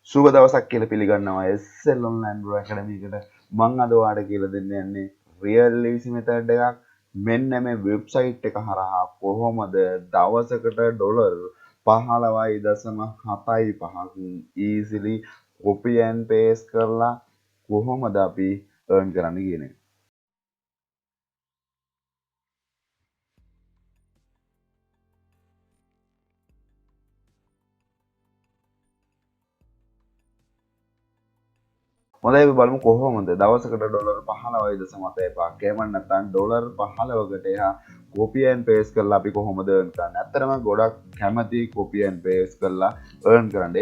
සුබ දවසක් කියලා පිළිගන්නවා SL online Pro Academy එකට. මම අද ඔයාලට කියලා දෙන්න යන්නේ real easy method එකක්. මෙන්න මේ වෙබ්සයිට් එක හරහා කොහොමද දවසකට dollar 15.75ක් easily copy and paste කරලා කොහොමද අපි earn කරන්නේ කියන එක. හොඳයි අපි බලමු කොහොමද දවසකට ඩොලර් 15.75ක් එහෙම නැත්නම් ඩොලර් 15කට එහා copy and paste කරලා අපි කොහොමද earn කරන්නේ. ඇත්තටම ගොඩක් කැමති copy and paste කරලා earn කරන්න.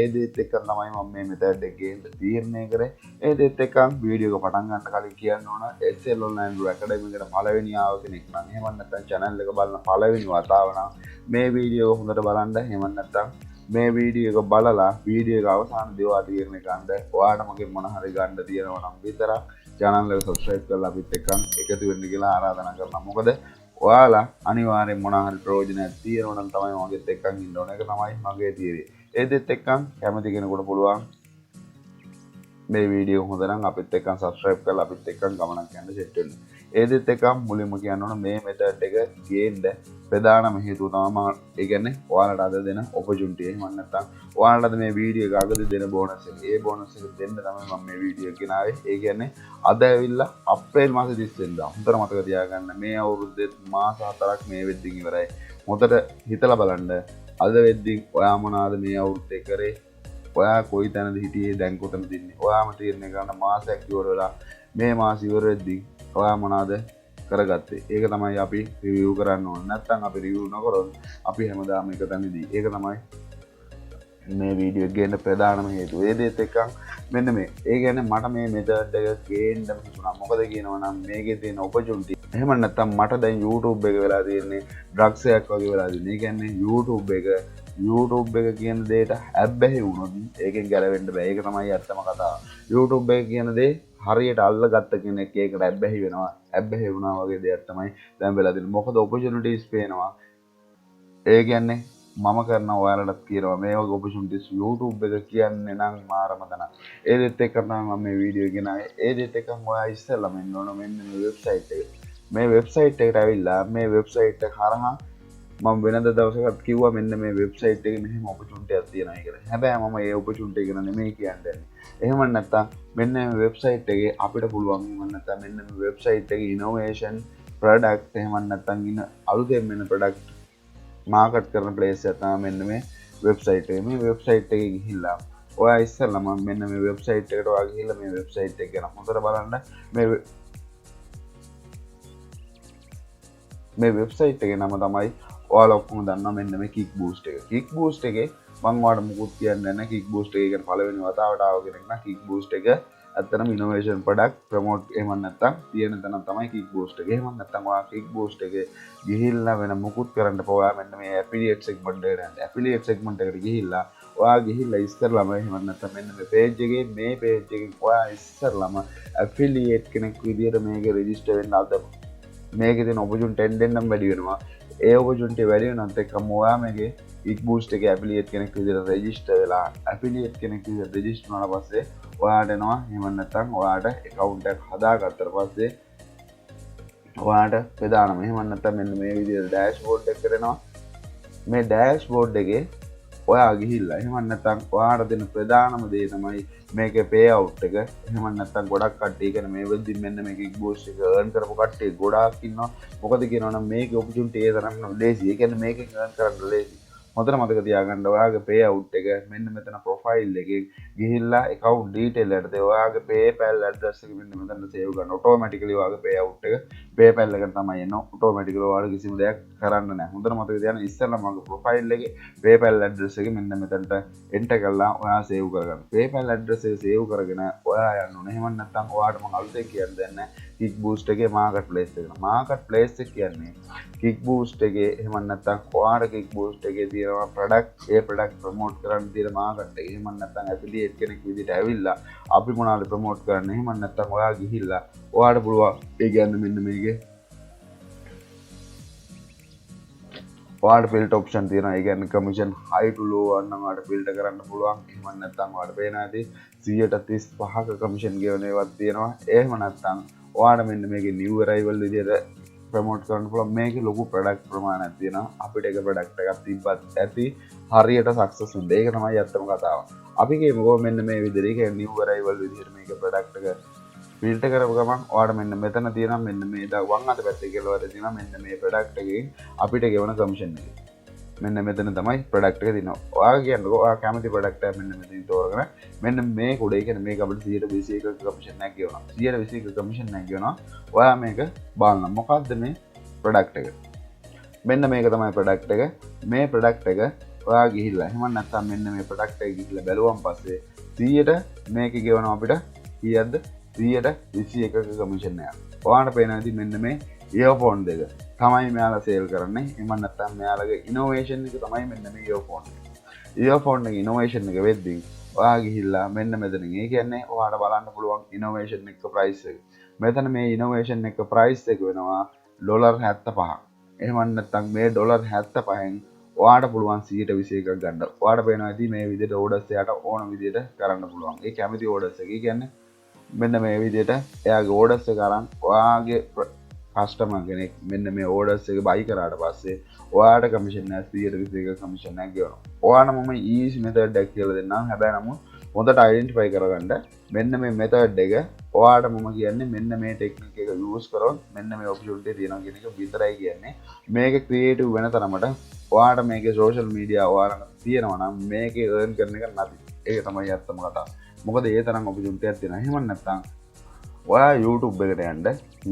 ඒ දේත් එක්ක තමයි මම මේ method එක ගේන්න තීරණය කරේ. ඒ දේත් එක්ක වීඩියෝ එක පටන් ගන්න කලින් කියන්න ඕන SL online Pro Academy එකට පළවෙනි ආව කෙනෙක් නම් එහෙම නැත්නම් channel එක බලන පළවෙනි වතාව නම් මේ වීඩියෝ එක හොඳට බලන්න. එහෙම නැත්නම් මේ වීඩියෝ එක බලලා වීඩියෝ එක අවසාන දේවා තීරණය ගන්න. ඔයාලට මගේ මොන හරි ගන්න තියෙනවා නම් විතරක් channel එක subscribe කරලා අපිත් එක්ක එකතු වෙන්න කියලා ආරාධනා කරනවා. මොකද ඔයාලා අනිවාර්යෙන් මොන හරි ප්‍රයෝජනයක් තියෙනවා නම් තමයි මගෙත් එක්ක ඉන්න ඕන. ඒක තමයි මගේ තීරණය. ඒ දෙත් එක්ක කැමති කෙනෙකුට පුළුවන් මේ වීඩියෝ හොඳ නම් අපිත් එක්ක subscribe කරලා අපිත් එක්ක ගමනක් යන්න set වෙන්න. ඒ දෙත් එක්ක මුලින්ම කියන්න ඕන මේ method එක ගේන්න ප්‍රධානම හේතුව තමයි ඒ කියන්නේ ඔයාලට අද දෙන opportunity. එහෙම නැත්නම් ඔයාලට මේ වීඩියෝ එක අගදී දෙන bonus එක. ඒ bonus එක දෙන්න තමයි මම මේ වීඩියෝ එක ගෙනාවේ. ඒ කියන්නේ අද ඇවිල්ලා අප්‍රේල් මාසේ 30 වෙනිදා. හොඳට මතක තියාගන්න මේ අවුරුද්දේ මාස 4ක් මේ වෙද්දින් ඉවරයි. හොඳට හිතලා බලන්න අද වෙද්දින් ඔයා මොනවාද මේ අවුරුද්දේ කරේ? ඔයා කොයි තැනද හිටියේ දැන් කොතනද ඉන්නේ? ඔයාම තීරණය කරන මාසයක් ඉවර වෙලා මේ මාස ඉවර වෙද්දී ඔයා මොනවාද කරගත්තේ? ඒක තමයි අපි රිවිව් කරන්න ඕනේ. නැත්නම් අපි රිවිව් නොකරොත් අපි හැමදාම එක තැනදී. ඒක තමයි මේ වීඩියෝ එක ගේන්න ප්‍රධානම හේතුව. ඒ දේත් එක්ක මෙන්න මේ. ඒ කියන්නේ මට මේ method එක ගේන්න හිතුණා. මොකද කියනවා නම් මේකේ තියෙන opportunity. එහෙම නැත්නම් මට දැන් YouTube එක වෙලා තියෙන්නේ drugs එකක් වගේ වෙලා තියෙන්නේ. ඒ කියන්නේ YouTube එක කියන දෙයට ඇබ්බැහි වුණොත් ඒකෙන් ගැලවෙන්න බෑ. ඒක තමයි ඇත්තම කතාව. YouTube එක කියන දේ හරියට අල්ලගත්ත කෙනෙක් ඒකට ඇබ්බැහි වෙනවා. ඇබ්බැහි වුණා වගේ දෙයක් තමයි දැන් වෙලා තියෙන්නේ. මොකද opportunities පේනවා. ඒ කියන්නේ මම කරන ඔයාලටත් කියනවා මේ වගේ opportunities YouTube එක කියන්නේ නම් මාරම තන. ඒ දෙත් එක්ක තමයි මම මේ වීඩියෝ ගෙනාවේ. ඒ දෙත් එක්ක ඔයා ඉස්සෙල්ලා මෙන්න ඕන මෙන්න මේ වෙබ්සයිට් එක. මේ වෙබ්සයිට් එකට ඇවිල්ලා මේ වෙබ්සයිට් එක හරහා මම වෙනද දවසකත් කිව්වා මෙන්න මේ වෙබ්සයිට් එකේ මෙහෙම opportunity එකක් තියෙනවා කියලා. හැබැයි මම ඒ opportunity එක නෙමෙයි කියන්නේ. එහෙම නැත්නම් මෙන්න මේ වෙබ්සයිට් එකේ අපිට පුළුවන් එහෙම නැත්නම් මෙන්න මේ වෙබ්සයිට් එකේ innovation product එහෙම නැත්නම් ඉන්න අලුතෙන් එන product මාකට් කරන ප්ලේස් එක තමයි මෙන්න මේ වෙබ්සයිට් එක. මේ වෙබ්සයිට් එකේ ගිහිල්ලා ඔයා ඉස්සෙල්ලාම මෙන්න මේ වෙබ්සයිට් එකට ඔයා ගිහිල්ලා මේ වෙබ්සයිට් එක ගැන හොඳට බලන්න. මේ වෙබ්සයිට් එකේ නම තමයි ඔයාලා ඔක්කොම දන්නවා මෙන්න මේ kick boost එක. kick boost එකේ මම ඔයාලට මුකුත් කියන්නේ නැහැ. kick boost එක කියන්නේ පළවෙනි වතාවට ආව කෙනෙක් නම් kick boost එක ඇත්තටම innovation product promote එහෙම නැත්නම් තියෙන තැන තමයි kick boost එක. එහෙම නැත්නම් ඔයා kick boost එකේ ගිහිල්ලා වෙන මුකුත් කරන්න බෑ. මෙන්න මේ affiliate segment එකට යන්න. affiliate segment එකට ගිහිල්ලා ඔයා ගිහිල්ලා ඉස්සරළම එහෙම නැත්නම් මෙන්න මේ page එකේ ඔයා ඉස්සරළම affiliate කෙනෙක් විදියට මේකේ register වෙන්න අදම මේකේ තියෙන opportunity 10 දෙන්නම් වැඩි වෙනවා. ඒ opportunity වැඩි වෙනත් එක්කම ඔයා මේකේ kick boost එකේ affiliate කෙනෙක් විදියට register වෙලා affiliate කෙනෙක් විදියට register වුණාට පස්සේ ඔයාට එනවා එහෙම නැත්නම් ඔයාට account එකක් හදාගත්තට පස්සේ ඔයාට ප්‍රධානම එහෙම නැත්නම් මෙන්න මේ විදියට dashboard එක කරනවා. මේ dashboard එකේ ඔයා ගිහිල්ලා එහෙම නැත්නම් ඔයාට දෙන ප්‍රධානම දේ තමයි මේකේ payout එක. එහෙම නැත්නම් ගොඩක් කට්ටිය කියන මේ වෙද්දි මෙන්න මේ kick boost එක earn කරපු කට්ටිය ගොඩාක් ඉන්නවා. මොකද කියනවනම් මේකේ opportunity ඒ තරම්ම ලේසි. ඒ කියන්නේ මේකෙන් earn කරන්න ලේසි. හොඳට මතක තියාගන්න ඔයාගේ payout එක මෙන්න මෙතන profile එකේ ගිහිල්ලා account detail එකට ඔයාගේ PayPal address එක මෙන්න මෙතන save කරන්න. automatically ඔයාගේ payout එක PayPal එකට තමයි එන්නේ. automatically ඔයාලා කිසිම දෙයක් කරන්න නැහැ. හොඳට මතක තියාගන්න ඉස්සෙල්ලා මගේ profile එකේ PayPal address එක මෙන්න මෙතනට enter කරලා ඔයා save කරගන්න. PayPal address එක save කරගෙන ඔයා යන්න ඕනේ. එහෙම නැත්නම් ඔයාට මම අලුතෙන් කියන්න දෙන්නේ kick boost එකේ marketplace එක. marketplace එක කියන්නේ kick boost එකේ එහෙම නැත්නම් ඔයාට kick boost එකේ තියෙනවා product ඒ product promote කරන්න තියෙන market එක. එහෙම නැත්නම් affiliate කෙනෙක් විදිහට ඇවිල්ලා අපි මොනවාද promote කරන්නේ. එහෙම නැත්නම් ඔයා ගිහිල්ලා ඔයාට පුළුවන් ඒ කියන්නේ මෙන්න මේකේ ඔයාලට ෆිල්ටර් ඔප්ෂන් තියෙනවා. ඒ කියන්නේ කමිෂන් high to low වන්නම් ඔයාලට ෆිල්ටර් කරන්න පුළුවන්. එහෙම නැත්නම් ඔයාලට පේනවා ඇති 135ක කමිෂන් ගෙවන ඒවාත් තියෙනවා. එහෙම නැත්නම් ඔයාලට මෙන්න මේකේ new arrival විදිහට ප්‍රමෝට් කරන්න පුළුවන්. මේකේ ලොකු ප්‍රොඩක්ට් ප්‍රමාණයක් තියෙනවා. අපිට එක ප්‍රොඩක්ට් එකක් තිබ්බත් ඇති හරියට සක්සස් වෙන්න. ඒක තමයි ඇත්තම කතාව. අපි කියමුකෝ මෙන්න මේ විදිහට ඒක new arrival විදිහට මේක ප්‍රොඩක්ට් එක ෆිල්ටර් කරපු ගමන් ඔයාලට මෙන්න මෙතන තියෙනවා මෙන්න මේ වම් අත පැත්තේ කියලා වල තියෙනවා මෙන්න මේ ප්‍රොඩක්ට් එකෙන් අපිට ගෙවන කමිෂන් එක. මෙන්න මෙතන තමයි ප්‍රොඩක්ට් එක තියෙනවා. ඔයාලා කියන්නකෝ ඔයා කැමති ප්‍රොඩක්ට් එක මෙන්න මෙතනින් තෝරගෙන මෙන්න මේ කුඩේ කියන්නේ මේක අපිට 121ක කමිෂන් එකක් ගෙවනවා. 121ක කමිෂන් එකක් ගෙවනවා. ඔයා මේක බලන්න. මොකද්ද මේ ප්‍රොඩක්ට් එක? මෙන්න මේක තමයි ප්‍රොඩක්ට් එක. මේ ප්‍රොඩක්ට් එක ඔයා ගිහිල්ලා එහෙම නැත්නම් මෙන්න මේ ප්‍රොඩක්ට් එක ගිහිල්ලා බැලුවම පස්සේ 100ට මේක ගෙවනවා අපිට කීයක්ද? 121ක කමිෂන් එකක්. ඔයාලට පේනවා ඉතින් මෙන්න මේ ඉයර්ෆෝන් දෙක තමයි මෙයාලා සේල් කරන්නේ. එහෙම නැත්නම් මෙයාලගේ ඉනෝවේෂන් එක තමයි මෙන්න මේ ඉයර්ෆෝන් එක. ඉයර්ෆෝන් එකේ ඉනෝවේෂන් එක වෙද්දී ඔයා ගිහිල්ලා මෙන්න මෙතනින් ඒ කියන්නේ ඔයාලට බලන්න පුළුවන් ඉනෝවේෂන් එක ප්‍රයිස් එක. මෙතන මේ ඉනෝවේෂන් එක ප්‍රයිස් එක වෙනවා $75. එහෙම නැත්නම් මේ $75න් ඔයාලට පුළුවන් 121ක් ගන්න. ඔයාලට පේනවා ඉතින් මේ විදිහට ඕඩර්ස් එයාට ඕන විදිහට කරන්න පුළුවන්. ඒ කැමති ඕඩර්ස් එක. ඒ කියන්නේ මෙන්න මේ විදිහට එයාගේ ඕඩර්ස් එක අරන් ඔයාගේ කස්ටමර් කෙනෙක් මෙන්න මේ ඕඩර්ස් එක බයි කරාට පස්සේ ඔයාට කමිෂන් එක 121ක කමිෂන් එකක් ගෙවනවා. ඔයාලා මම ඊසි මෙතඩ් එකක් කියලා දෙන්නම්. හැබැයි නමුත් හොඳට අයිඩෙන්ටිෆයි කරගන්න මෙන්න මේ මෙතඩ් එක ඔයාට මම කියන්නේ මෙන්න මේ ටෙක්නික් එක යූස් කරොත් මෙන්න මේ ඔපචුනිටි තියෙනවා කියන එක විතරයි කියන්නේ. මේක ක්‍රියේටිව් වෙන තරමට ඔයාට මේකේ සෝෂල් මීඩියා ඔයාලා තියෙනවා නම් මේකේ earn කරන එක නැති. ඒක තමයි ඇත්තම කතාව. මොකද ඒ තරම් ඔපචුනිටි එකක් තියෙනවා. එහෙම නැත්නම් ඔයා YouTube එකට යන්න.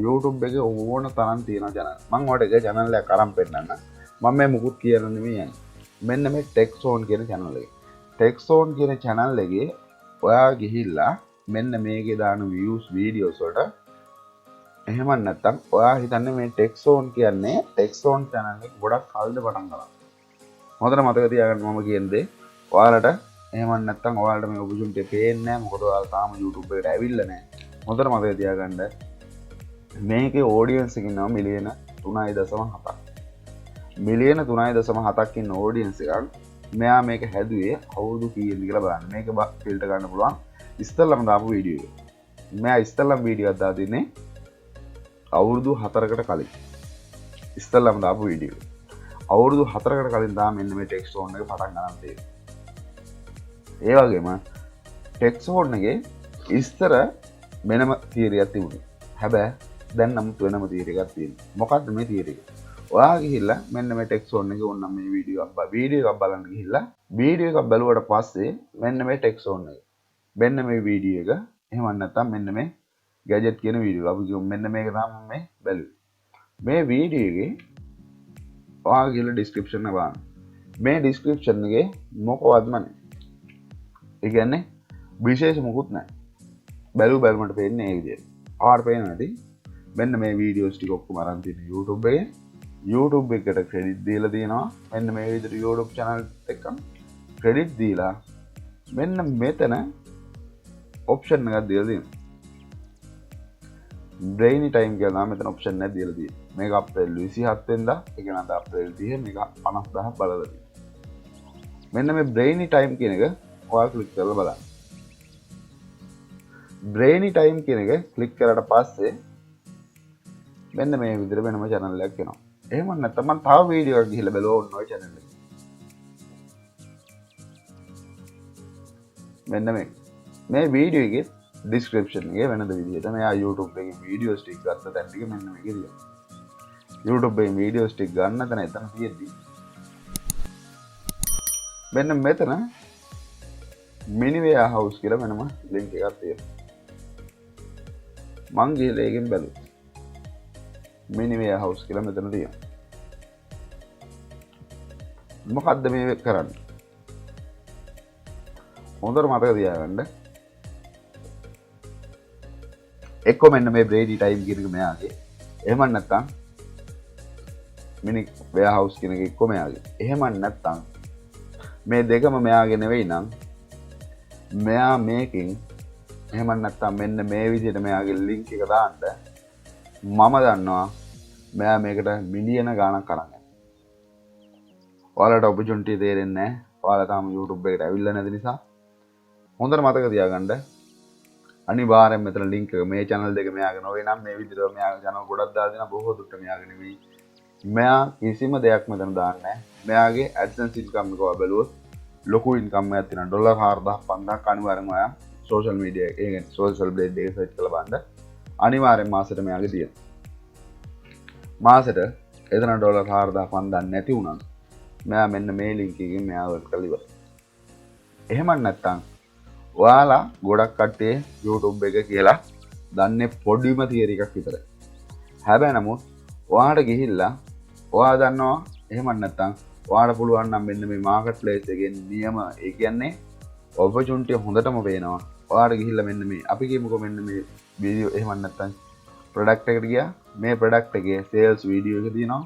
YouTube එකේ ඕන තරම් තියෙන channel. මම ඔයාලට එක channel එකක් අරන් පෙන්නන්න. මම මේ මුකුත් කියලා නෙමෙයි යන්නේ. මෙන්න මේ Tech Zone කියන channel එක. Tech Zone කියන channel එකේ ඔයා ගිහිල්ලා මෙන්න මේකේ දාන views videos වලට එහෙම නැත්නම් ඔයා හිතන්නේ මේ Tech Zone කියන්නේ Tech Zone channel එක ගොඩක් කල්ද පටන් ගන්නවා. හොඳට මතක තියාගන්න මම කියන්නේ ඔයාලට එහෙම නැත්නම් ඔයාලට මේ ඔපචුනිටි එක පේන්නේ නැහැ. මොකද ඔයාලා තාම YouTube එකට ඇවිල්ලා නැහැ. හොඳට මතක තියාගන්න මේකේ ඔඩියන්ස් එක ඉන්නවා මිලියන 3.7ක්. මිලියන 3.7ක් ඉන්න ඔඩියන්ස් එකක්. මෙයා මේක හැදුවේ අවුරුදු කීයද කියලා බලන්න. මේක ෆිල්ටර් ගන්න පුළුවන් ඉස්සෙල්ලාම දාපු වීඩියෝ එක. මෙයා ඉස්සෙල්ලාම වීඩියෝ එකක් දාලා තින්නේ අවුරුදු 4කට කලින්. ඉස්සෙල්ලාම දාපු වීඩියෝ. අවුරුදු 4කට කලින් දාම මෙන්න මේ ටෙක්ස්ට් ඕන් එක පටන් ගන්න තියෙනවා. ඒ වගේම ටෙක්ස්ට් ඕන් එකේ ඉස්තර වෙනම තීරයක් තිබුණේ. හැබැයි දැන් නම් වෙනම තීරයක් තියෙනවා. මොකක්ද මේ තීරය? ඔයා ගිහිල්ලා මෙන්න මේ ටෙක්ස්ට් ඕන් එකේ ඕනනම් මේ වීඩියෝ එකක් බලන්න ගිහිල්ලා වීඩියෝ එකක් බැලුවට පස්සේ මෙන්න මේ ටෙක්ස්ට් ඕන් එක. මෙන්න මේ වීඩියෝ එක එහෙම නැත්නම් මෙන්න මේ ගැජට් කියන වීඩියෝ අපි කියමු මෙන්න මේක තමයි මේ බැලුවේ. මේ වීඩියෝ එකේ ඔයා ගිහිල්ලා ඩිස්ක්‍රිප්ෂන් එක බලන්න. මේ ඩිස්ක්‍රිප්ෂන් එකේ මොකවත්ම නැහැ. ඒ කියන්නේ විශේෂ මොකුත් නැහැ. බැලුමට පේන්නේ ඒ විදිහට. ආවට පේනවා ඇති. මෙන්න මේ වීඩියෝස් ටික ඔක්කොම අරන් තියෙන YouTube එකේ. YouTube එකට ක්‍රෙඩිට් දීලා තියෙනවා. මෙන්න මේ විදිහට YouTube channel එකක් ක්‍රෙඩිට් දීලා මෙන්න මෙතන ඔප්ෂන් එකක් දීලා තියෙනවා. brainy time කියලා මෙතන ඔප්ෂන් එකක් දීලා තියෙනවා. මේක අප්‍රේල් 27 වෙනිදා, ඒ කියන්නේ අද අප්‍රේල් 30 මේක 50000 බලලා තියෙනවා. මෙන්න මේ brainy time කියන එක ඔයාලා ක්ලික් කරලා බලන්න. brainy time කියන එක ක්ලික් කරාට පස්සේ මෙන්න මේ විදිහට වෙනම channel එකක් එනවා. එහෙම නැත්නම් මම තව වීඩියෝ එකක් ගිහලා බලුවා ඔන්න ඔය channel එක. මෙන්න මේ වීඩියෝ එකේ description එකේ වෙනද විදිහට මෙයා YouTube එකේ වීඩියෝස් ටික ගත්ත තැන ටික මෙන්න මේකේ තියෙනවා. YouTube එකේ වීඩියෝස් ටික ගන්න තැන එතන තියෙද්දි මෙන්න මෙතන mini warehouse කියලා වෙනම link එකක් තියෙනවා. මං ගිහලා ඒකෙන් බැලුවා. mini warehouse කියලා මෙතන තියෙනවා. මොකද්ද මේ කරන්නේ? හොඳට මතක තියාගන්න. එක්ක මෙන්න මේ brainy time කියන එක මෙයාගේ. එහෙම නැත්නම් mini warehouse කියන එක එක්ක මෙයාගේ. එහෙම නැත්නම් මේ දෙකම මෙයාගේ නෙවෙයි නම් මෙයා මේකෙන් එහෙම නැත්නම් මෙන්න මේ විදිහට මෙයාගේ link එක දාන්න මම දන්නවා මෙයා මේකට මිලියන ගාණක් අරන් යනවා. ඔයාලට opportunity තේරෙන්නේ නැහැ. ඔයාලා තාම YouTube එකට ඇවිල්ලා නැති නිසා හොඳට මතක තියාගන්න. අනිවාර්යෙන් මෙතන link එක මේ channel දෙක මෙයාගේ නොවේ නම් මේ විදිහට මෙයාගේ channel ගොඩක් දාලා දෙනවා බොහෝ දුරට මෙයාගේ නෙවෙයි. මෙයා කිසිම දෙයක් මෙතන දාන්නේ නැහැ. මෙයාගේ AdSense income එක ඔයා බැලුවොත් ලොකු income එකක් තියෙනවා. ඩොලර් 4000 5000ක් අනිවාර්යෙන්ම ඔයා social media එක කියන්නේ social blade එක search කරලා බලන්න. අනිවාර්යෙන් මාසෙට මෙයාගේ තියෙනවා. මාසෙට එතන ඩොලර් 4000 5000 නැති වුණා. මෙයා මෙන්න මේ link එකකින් මෙයා work කරලා ඉවරයි. එහෙම නැත්නම් ඔයාලා ගොඩක් කට්ටිය YouTube එක කියලා දන්නේ පොඩිම තියරි එකක් විතරයි. හැබැයි නමුත් ඔයාලට ගිහිල්ලා ඔයා දන්නවා එහෙම නැත්නම් ඔයාලට පුළුවන් නම් මෙන්න මේ මාකට් ප්ලේස් එකේ නියම ඒ කියන්නේ opportunity හොඳටම පේනවා. ඔයාලට ගිහිල්ලා මෙන්න මේ අපි කියමුකෝ මෙන්න මේ වීඩියෝ එහෙම නැත්නම් product එකට ගියා. මේ product එකේ sales video එක තියෙනවා.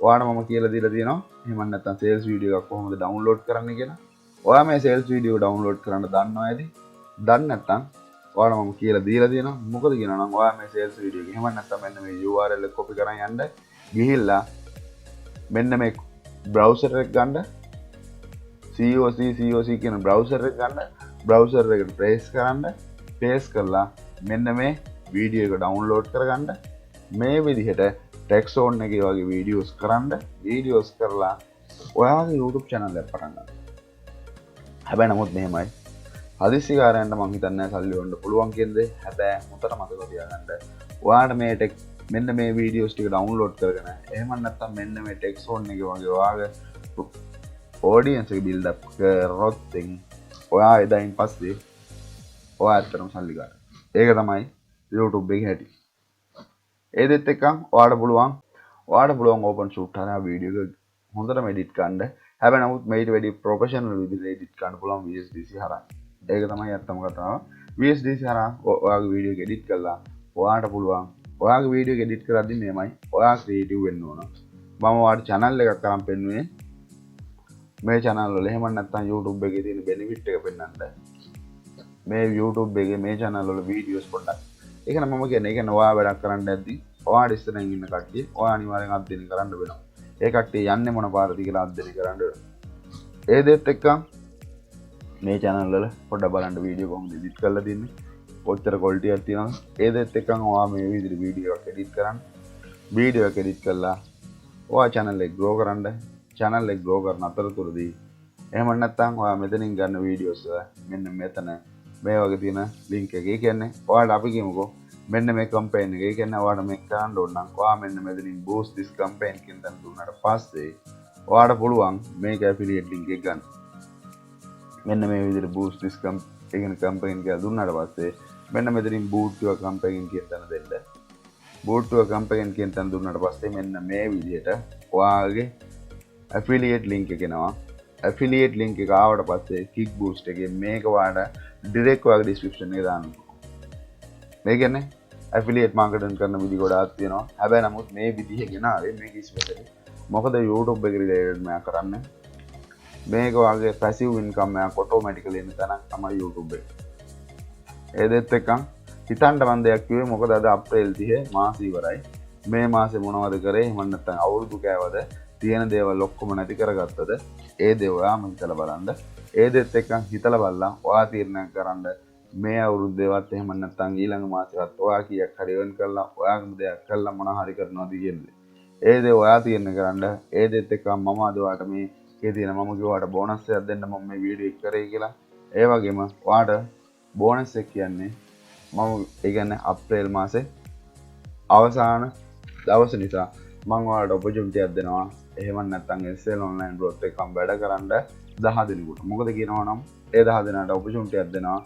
ඔයාලට මම කියලා දීලා තියෙනවා. එහෙම නැත්නම් sales video එකක් කොහොමද download කරන්න කියලා. ඔයා මේ sales video download කරන්න දන්නවා ඇති. දන්නේ නැත්නම් ඔයාලා මම කියලා දීලා තියෙනවා. මොකද කියනවා නම් ඔයා මේ sales video එක එහෙම නැත්නම් මෙන්න මේ URL එක copy කරන් යන්න ගිහිල්ලා මෙන්න මේ browser එක ගන්න COC කියන browser එක ගන්න browser එකට paste කරලා මෙන්න මේ video එක download කරගන්න මේ විදිහට text on එකේ වගේ videos කරලා ඔයාගේ YouTube channel එක පටන් ගන්න. හැබැයි නමුත් මෙහෙමයි හදිස්සිකාරයන්ට මං හිතන්නේ සල්ලි වන්න පුළුවන් කියන දේ. හැබැයි මුතට මතක තියාගන්න. ඔයාලට මේ මෙන්න මේ වීඩියෝස් ටික ඩවුන්ලෝඩ් කරගෙන එහෙම නැත්නම් මෙන්න මේ ටෙක්ස්ට් ෆෝන් එකේ වගේ ඔයාගේ ඔඩියන්ස් එක බිල්ඩ් අප් කරොත් ඔයා එදායින් පස්සේ ඔයා ඇත්තටම සල්ලි ගන්න. ඒක තමයි YouTube එකේ හැටි. ඒ දෙත් එක්ක ඔයාලට පුළුවන් ඕපන් ෂූට් හරහා වීඩියෝ එක හොඳටම එඩිට් කරන්න. හැබැයි නමුත් මේට වැඩි ප්‍රොෆෙෂනල් විදිහට එඩිට් කරන්න පුළුවන් VSDC හරහා. ඒක තමයි ඇත්තම කතාව. VSDC හරහා ඔයාගේ වීඩියෝ එක එඩිට් කරලා ඔයාට පුළුවන් ඔයාගේ වීඩියෝ එක එඩිට් කරද්දි මෙහෙමයි ඔයා ක්‍රියේටිව් වෙන්න ඕන. මම ඔයාලට channel එකක් කරන් පෙන්නුවේ මේ channel වල එහෙම නැත්නම් YouTube එකේ තියෙන benefit එක පෙන්වන්න. මේ YouTube එකේ මේ channel වල videos පොඩ්ඩක්. ඒක නම් මම කියන්නේ ඒක ඔයා වැඩක් කරන්න ඇද්දි ඔයාට ඉස්සරහින් ඉන්න කට්ටිය ඔයා අනිවාර්යෙන් අධ්‍යයනය කරන්න වෙනවා. ඒ කට්ටිය යන්නේ මොන පාරද කියලා අධ්‍යයනය කරන්න වෙනවා. ඒ දෙත් එක්ක මේ channel වල පොඩ්ඩක් බලන්න වීඩියෝ කොහොමද edit කරලා තින්නේ. කොච්චර quality එකක් තියෙනවද? ඒ දෙත් එක්ක ඔයා මේ විදිහට වීඩියෝ එකක් edit කරන්න. වීඩියෝ එක edit කරලා ඔයා channel එක grow කරන්න. channel එක grow කරන අතරතුරදී එහෙම නැත්නම් ඔයා මෙතනින් ගන්න වීඩියෝස් මෙන්න මෙතන මේ වගේ තියෙන link එක. ඒ කියන්නේ ඔයාලට අපි කියමුකෝ මෙන්න මේ campaign එක. ඒ කියන්නේ ඔයාලට මේක කරන්න ඕන නම් ඔයා මෙන්න මෙතනින් boost this campaign කියන තැන දුන්නාට පස්සේ ඔයාලට පුළුවන් මේක affiliate link එක ගන්න. මෙන්න මේ විදිහට boost this campaign කියලා දුන්නාට පස්සේ මෙන්න මෙතනින් boot your campaign කියන තැන දෙන්න. boot your campaign කියන තැන දුන්නාට පස්සේ මෙන්න මේ විදිහට ඔයාගේ affiliate link එක එනවා. affiliate link එක ආවට පස්සේ kick boost එකේ මේක ඔයාලට direct ඔයාගේ description එකේ දාන්න. මේ කියන්නේ affiliate marketing කරන විදි ගොඩාක් තියෙනවා. හැබැයි නමුත් මේ විදිහ ගෙනාවේ මේක ස්පෙෂලි මොකද YouTube එක related මම කරන්නේ. මේක වගේ passive income එකක් automatically එන තැනක් තමයි YouTube එක. ඒ දෙත් එක්ක හිතන්න මම දෙයක් කිව්වේ මොකද අද අප්‍රේල් 30 මාස ඉවරයි. මේ මාසේ මොනවද කරේ? එහෙම නැත්නම් අවුරුදු කෑවද? තියෙන දේවල් ඔක්කොම නැති කරගත්තද? ඒ දේ ඔයාම හිතලා බලන්න. ඒ දෙත් එක්ක හිතලා බලලා ඔයා තීරණයක් කරන්න මේ අවුරුද්දේවත් එහෙම නැත්නම් ඊළඟ මාසෙවත් ඔයා කීයක් හරි earn කරලා ඔයාගම දෙයක් කරලා මොනවා හරි කරනවාද කියන්නේ. ඒ දේ ඔයා තීරණය කරන්න. ඒ දෙත් එක්ක මම අද ඔයාට මේ තියෙන මම කිව්වාට බෝනස් එකක් දෙන්න මම මේ වීඩියෝ එක කරේ කියලා. ඒ වගේම ඔයාට බෝනස් එක කියන්නේ මම ඒ කියන්නේ අප්‍රේල් මාසේ අවසාන දවස නිසා මම ඔයාලට opportunity එකක් දෙනවා. එහෙම නැත්නම් SL online growth එකක් වැඩ කරන්න 10 දිනකට. මොකද කියනවා නම් ඒ 10 දිනකට opportunity එකක් දෙනවා.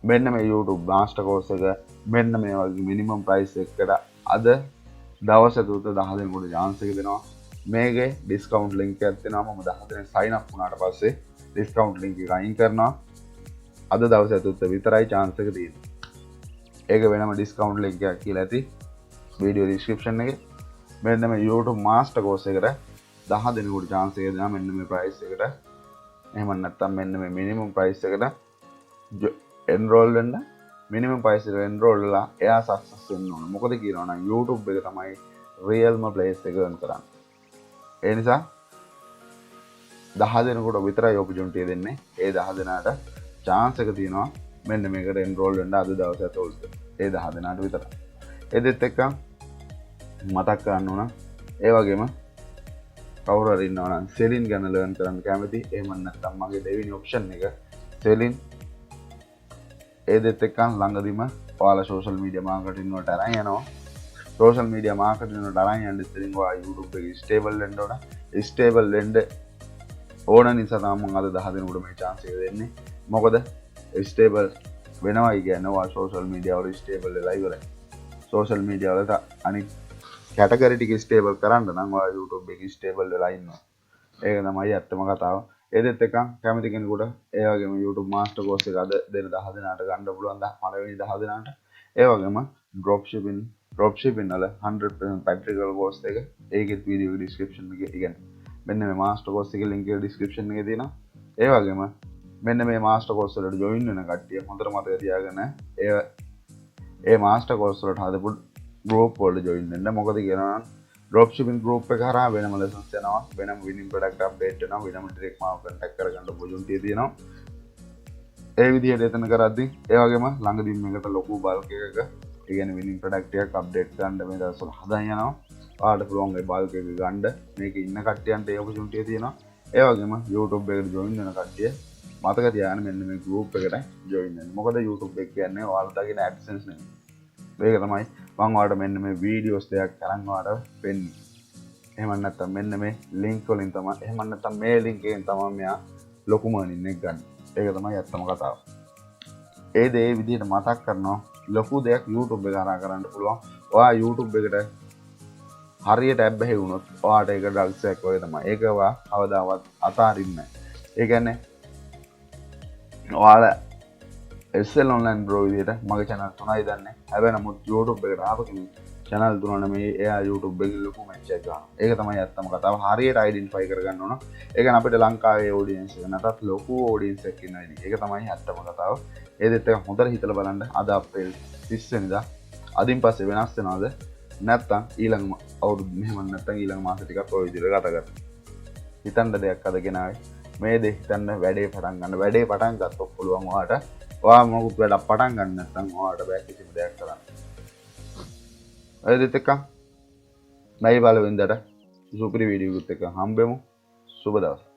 මෙන්න මේ YouTube master course එක මෙන්න මේ වගේ minimum price එකකට අද දවස් තුනට 10 දිනකට chance එක දෙනවා. මේකේ discount link එකක් දෙනවා. මම 10 දින sign up වුණාට පස්සේ discount link එක අයින් කරනවා. අද දවස් තුනට විතරයි chance එක තියෙන්නේ. ඒක වෙනම discount link එකක් කියලා ඇති video description එකේ. මෙන්න මේ YouTube master course එකට 10 දිනකට chance එක දෙනවා. මෙන්න මේ price එකට. එහෙම නැත්නම් මෙන්න මේ minimum price එකට enroll වෙන්න minimum price එකට enroll වෙලා එයා success වෙන්න ඕන. මොකද කියනවා නම් YouTube එක තමයි realම place එක earn කරන්නේ. ඒ නිසා 10 දෙනෙකුට විතරයි opportunity දෙන්නේ. ඒ 10 දෙනාට chance එක තියෙනවා මෙන්න මේකට enroll වෙන්න අද දවසේ ඇතුළත. ඒ 10 දෙනාට විතරයි. ඒ දෙත් එක්ක මතක් කරන්න ඕන. ඒ වගේම කවුරු හරි ඉන්නවා නම් selling ගැන learn කරන්න කැමති. එහෙම නැත්නම් මගේ දෙවෙනි option එක selling. ඒ දෙත් එක්ක ළඟදිම ඔයාලා social media marketing වලට අරන් යනවා. social media marketing වලට අරන් යන්න ඉතින් ඔයා YouTube එකේ stable වෙන්න ඕන. stable වෙන්න ඕන නිසා තමයි මම අද 10 දෙනෙකුට මේ chance එක දෙන්නේ. මොකද stable වෙනවයි කියන්නේ ඔයා social media වල stable වෙලා ඉවරයි. social media වලට අනිත් කැටගරි ටික ස්ටේබල් කරන්න නම් ඔයා YouTube එකේ ස්ටේබල් වෙලා ඉන්නවා. ඒක තමයි ඇත්තම කතාව. ඒ දෙත් එක කැමති කෙනෙකුට ඒ වගේම YouTube master course එක අද දෙන 10 දෙනාට ගන්න පුළුවන්. පළවෙනි 10 දෙනාට. ඒ වගේම dropshipping වල 100% practical course එක ඒකෙත් video description එකේ ඉගෙන. මෙන්න මේ master course එකේ link එක description එකේ තියෙනවා. ඒ වගේම මෙන්න මේ master course වලට join වෙන කට්ටිය හොඳට මතක තියාගන්න ඒ master course වලට හදපු group වලට join වෙන්න. මොකද කියනවා නම් dropshipping group එක හරහා වෙනම lessons යනවා, වෙනම winning product update වෙනවා, වෙනම direct මාව contact කරගන්න opportunity තියෙනවා. ඒ විදිහට එතන කරද්දි ඒ වගේම ළඟදී මේකට ලොකු bulk එකක ඒ කියන්නේ winning product එකක් update කරන්න මේ දවස්වල හදන් යනවා. ඔයාලට පුළුවන් ඒ bulk එක ගන්න. මේකේ ඉන්න කට්ටියන්ට ඒ opportunity තියෙනවා. ඒ වගේම YouTube එකට join වෙන කට්ටිය මතක තියාගන්න මෙන්න මේ group එකට join වෙන්න. මොකද YouTube එක කියන්නේ ඔයාලා දකින AdSense නෙමෙයි. ඒක තමයි මම ඔයාලට මෙන්න මේ වීඩියෝස් දෙකක් අරන් ඔයාලට පෙන්නන්නේ. එහෙම නැත්නම් මෙන්න මේ link වලින් තමයි එහෙම නැත්නම් මේ link එකෙන් තමයි මෙයා ලොකුම earning එක ගන්න. ඒක තමයි ඇත්තම කතාව. ඒ දේ විදිහට මතක් කරනවා ලොකු දෙයක් YouTube එක හරහා කරන්න පුළුවන්. ඔයා YouTube එකට හරියට ඇබ්බැහි වුණොත් ඔයාට ඒක ඩ්‍රග්ස් එකක් වගේ තමයි. ඒක ඔයා කවදාවත් අතාරින්නේ නැහැ. ඒ කියන්නේ ඔයාලා SL online bro විදිහට මගේ channel 3යි දන්නේ. හැබැයි නමුත් YouTube එකට ආපු කෙනෙක් channel 3 නෙමෙයි එයා YouTube එකේ ලොකු match එකක් ගන්නවා. ඒක තමයි ඇත්තම කතාව. හරියට identify කරගන්න ඕන. ඒ කියන්නේ අපිට ලංකාවේ audience එක නැතත් ලොකු audience එකක් ඉන්නවා ඉතින්. ඒක තමයි ඇත්තම කතාව. ඒ දෙත් එක හොඳට හිතලා බලන්න. අද අප්‍රේල් 30 වෙනිදා අදින් පස්සේ වෙනස් වෙනවද? නැත්තම් ඊළඟ අවුරුදු මෙහෙම නැත්තම් ඊළඟ මාස ටිකක් ඔය විදිහට ගත කරන්න. හිතන්න දෙයක් අද ගෙනාවේ. මේ දේ හිතන්න වැඩේ පටන් ගන්න. වැඩේ පටන් ගත්තොත් පුළුවන් ඔයාට ඔයා මොකුත් වැඩක් පටන් ගන්න නැත්නම් ඔයාට බෑ කිසිම දෙයක් කරන්න. ඔය දෙත් එක මයි බලවෙන්දට සුපිරි වීඩියෝ එකක් හම්බෙමු. සුබ දවස්.